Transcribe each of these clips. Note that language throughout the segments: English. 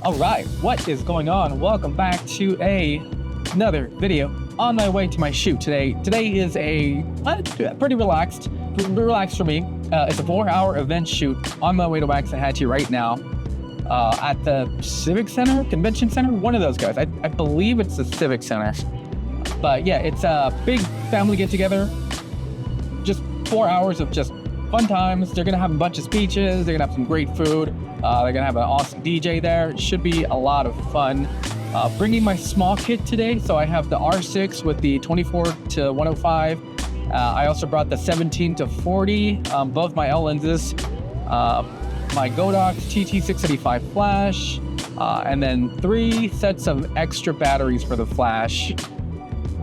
All right, what is going on? Welcome back to another video on my way to my shoot today. Today is a pretty relaxed for me. It's a 4-hour event shoot on my way to Waxahachie right now at the Civic Center, Convention Center, one of those guys. I believe it's the Civic Center. But yeah, it's a big family get together. Just 4 hours of just fun times. They're gonna have a bunch of speeches. They're gonna have some great food. They're gonna have an awesome DJ there. It should be a lot of fun. Bringing my small kit today, so I have the R6 with the 24 to 105. I also brought the 17 to 40, both my L lenses, my Godox TT685 flash, and then 3 sets of extra batteries for the flash.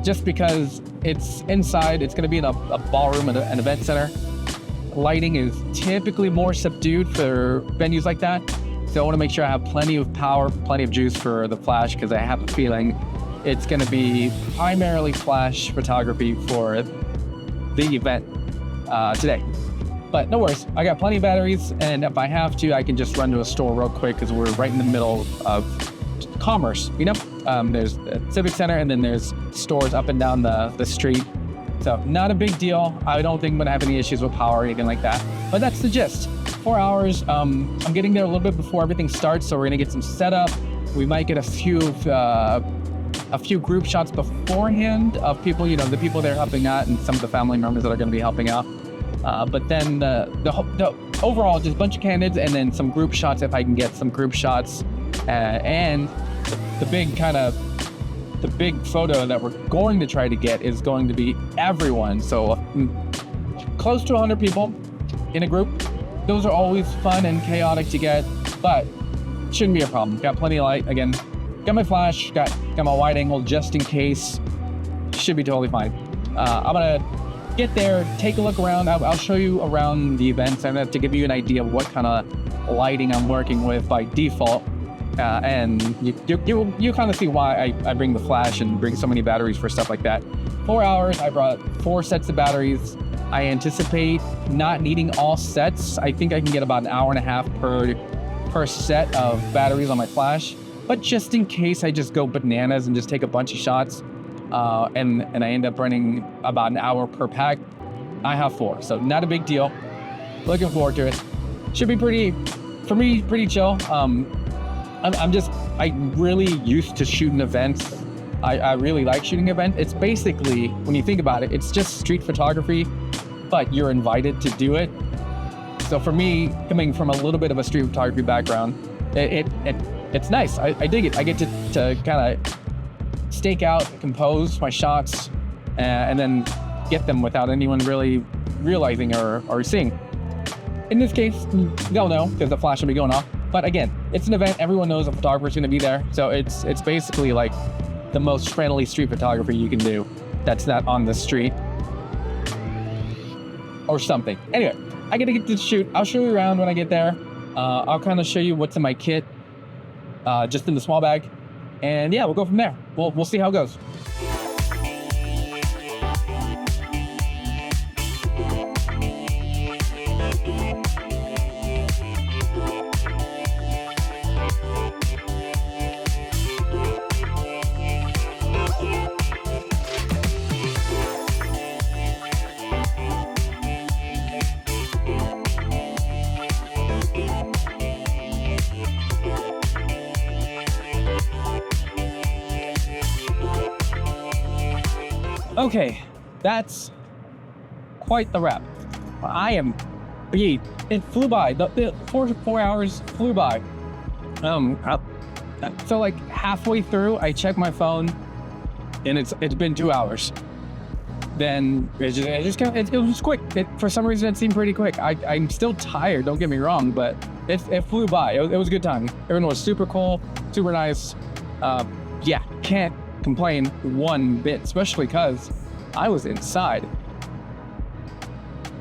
Just because it's inside, it's gonna be in a ballroom and an event center. Lighting is typically more subdued for venues like that. So I want to make sure I have plenty of power, plenty of juice for the flash, because I have a feeling it's going to be primarily flash photography for the event today. But no worries, I got plenty of batteries, and if I have to, I can just run to a store real quick because we're right in the middle of commerce, you know? There's the Civic Center, and then there's stores up and down the street. So not a big deal. I don't think I'm gonna have any issues with power or anything like that. But that's the gist. 4 hours. I'm getting there a little bit before everything starts, so we're gonna get some setup. We might get a few group shots beforehand of people, you know, the people they're helping out, and some of the family members that are gonna be helping out. But then the overall, just a bunch of candidates, and then some group shots if I can get some group shots. And the big photo that we're going to try to get is going to be everyone. So close to 100 people in a group. Those are always fun and chaotic to get, but shouldn't be a problem. Got plenty of light. Again, got my flash, got my wide angle just in case. Should be totally fine. I'm gonna get there, take a look around. I'll show you around the event center to give you an idea of what kind of lighting I'm working with by default. And you kind of see why I bring the flash and bring so many batteries for stuff like that. 4 hours, I brought 4 sets of batteries. I anticipate not needing all sets. I think I can get about an hour and a half per set of batteries on my flash. But just in case I just go bananas and just take a bunch of shots, and I end up running about an hour per pack, I have 4. So not a big deal. Looking forward to it. Should be pretty chill. I'm really used to shooting events. I really like shooting events. It's basically, when you think about it, it's just street photography, but you're invited to do it. So for me, coming from a little bit of a street photography background, it's nice. I dig it. I get to kind of stake out, compose my shots, and then get them without anyone really realizing or seeing. In this case, they'll know because the flash will be going off. But again, it's an event. Everyone knows a photographer's going to be there. So it's basically like the most friendly street photography you can do that's not on the street or something. Anyway, I got to get to the shoot. I'll show you around when I get there. I'll kind of show you what's in my kit, just in the small bag. And yeah, we'll go from there. We'll see how it goes. Okay, that's quite the wrap. It flew by. The 4 hours flew by. So like halfway through, I checked my phone, and it's been 2 hours. Then it was quick. For some reason, it seemed pretty quick. I'm still tired. Don't get me wrong, but it flew by. It was a good time. Everyone was super cool, super nice. Yeah, can't complain one bit, especially because I was inside.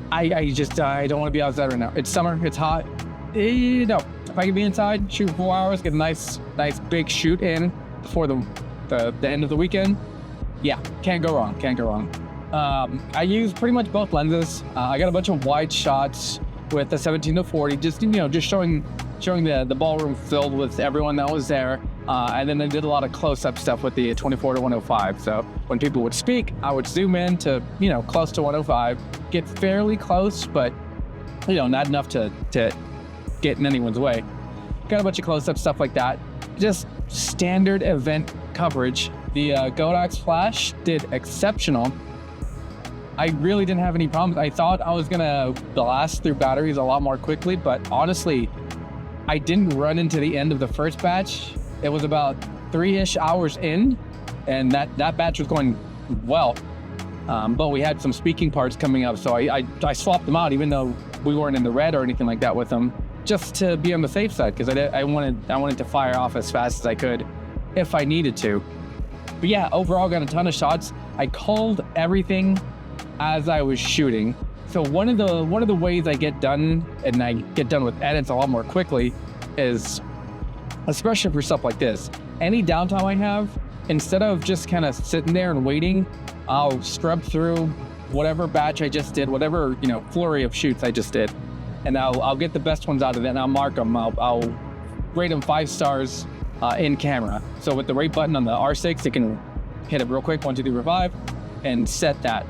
I don't want to be outside right now. It's summer, it's hot. No, if I can be inside, shoot 4 hours, get a nice big shoot in before the end of the weekend. Yeah, can't go wrong. I use pretty much both lenses. I got a bunch of wide shots with the 17-40, just just showing the ballroom filled with everyone that was there. And then I did a lot of close-up stuff with the 24-105. So when people would speak, I would zoom in to close to 105, get fairly close, but not enough to get in anyone's way. Got a bunch of close-up stuff like that. Just standard event coverage. The Godox Flash did exceptional. I really didn't have any problems. I thought I was gonna blast through batteries a lot more quickly, but honestly, I didn't run into the end of the first batch. It was about 3-ish hours in, and that batch was going well. But we had some speaking parts coming up, so I swapped them out, even though we weren't in the red or anything like that with them, just to be on the safe side, because I wanted to fire off as fast as I could if I needed to. But yeah, overall got a ton of shots. I called everything as I was shooting. So one of the ways I get done, and I get done with edits a lot more quickly, is, especially for stuff like this, any downtime I have, instead of just kind of sitting there and waiting, I'll scrub through whatever batch I just did, whatever flurry of shoots I just did, and I'll get the best ones out of it, and I'll mark them. I'll rate them 5 stars in camera. So with the rate button on the R6, you can hit it real quick, 1, 2, 3, 4, 5, and set that.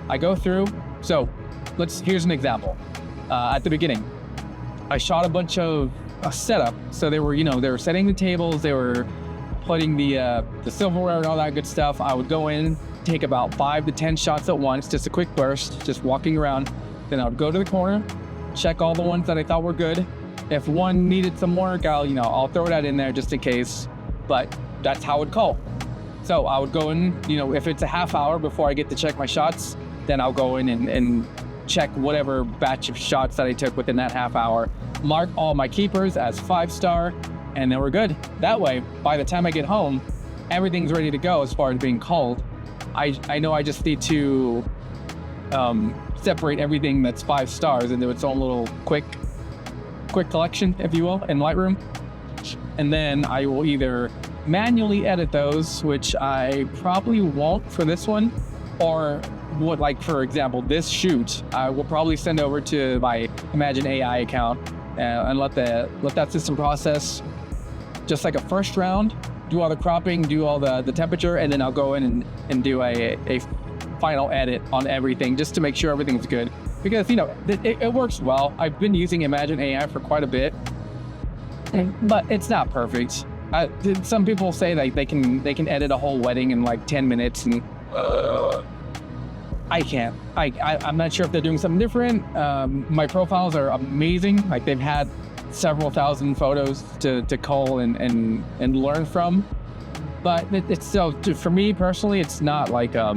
I go through. So here's an example. At the beginning, I shot a bunch of setup. So they were setting the tables, they were putting the silverware and all that good stuff. I would go in, take about 5 to 10 shots at once, just a quick burst, just walking around. Then I would go to the corner, check all the ones that I thought were good. If one needed some work, I'll throw that in there just in case. But that's how I would call. So I would go in, if it's a half hour before I get to check my shots, then I'll go in and check whatever batch of shots that I took within that half hour, mark all my keepers as 5-star, and then we're good. That way, by the time I get home, everything's ready to go as far as being called. I know I just need to separate everything that's 5 stars into its own little quick collection, if you will, in Lightroom. And then I will either manually edit those, which I probably won't for this one, or would, like for example, this shoot, I will probably send over to my Imagine AI account and let that system process just like a first round, do all the cropping, do all the temperature, and then I'll go in and do a final edit on everything just to make sure everything's good. Because it works well. I've been using Imagine AI for quite a bit, but it's not perfect. Some people say that they can edit a whole wedding in like 10 minutes, and I can't. I'm not sure if they're doing something different. My profiles are amazing. Like, they've had several thousand photos to cull and learn from. But it's still, for me personally, it's not like a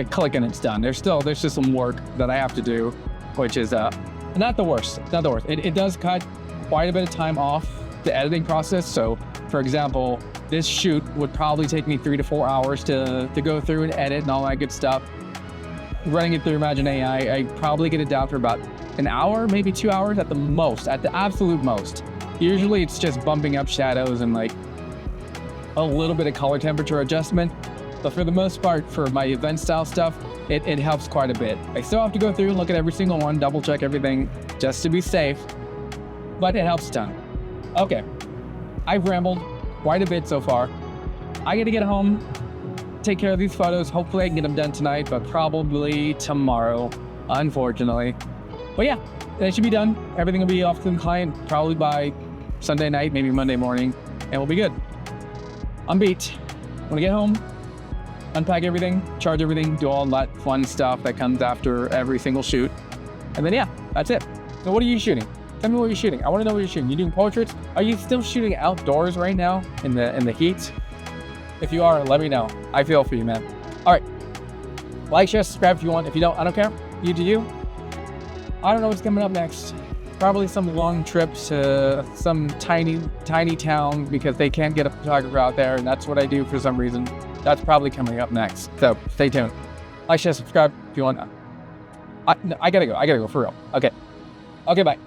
click and it's done. There's just some work that I have to do, which is not the worst. It's not the worst. It does cut quite a bit of time off the editing process. So, for example, this shoot would probably take me 3 to 4 hours to go through and edit and all that good stuff. Running it through Imagine AI, I probably get it down for about an hour, maybe 2 hours at the most, at the absolute most. Usually it's just bumping up shadows and like a little bit of color temperature adjustment. But for the most part, for my event style stuff, it helps quite a bit. I still have to go through and look at every single one, double check everything just to be safe, but it helps a ton. Okay, I've rambled quite a bit so far. I gotta get home, take care of these photos. Hopefully I can get them done tonight, but probably tomorrow, unfortunately. But yeah, that should be done. Everything will be off to the client probably by Sunday night, maybe Monday morning, and we'll be good. I'm beat. When I get home, unpack everything, charge everything, do all that fun stuff that comes after every single shoot. And then yeah, that's it. So what are you shooting? Tell me what you're shooting. I want to know what you're shooting. You doing portraits? Are you still shooting outdoors right now in the heat? If you are, let me know. I feel for you, man. All right. Like, share, subscribe if you want. If you don't, I don't care. You do you. I don't know what's coming up next. Probably some long trip to some tiny town because they can't get a photographer out there, and that's what I do for some reason. That's probably coming up next. So stay tuned. Like, share, subscribe if you want. I gotta go for real. Okay, bye.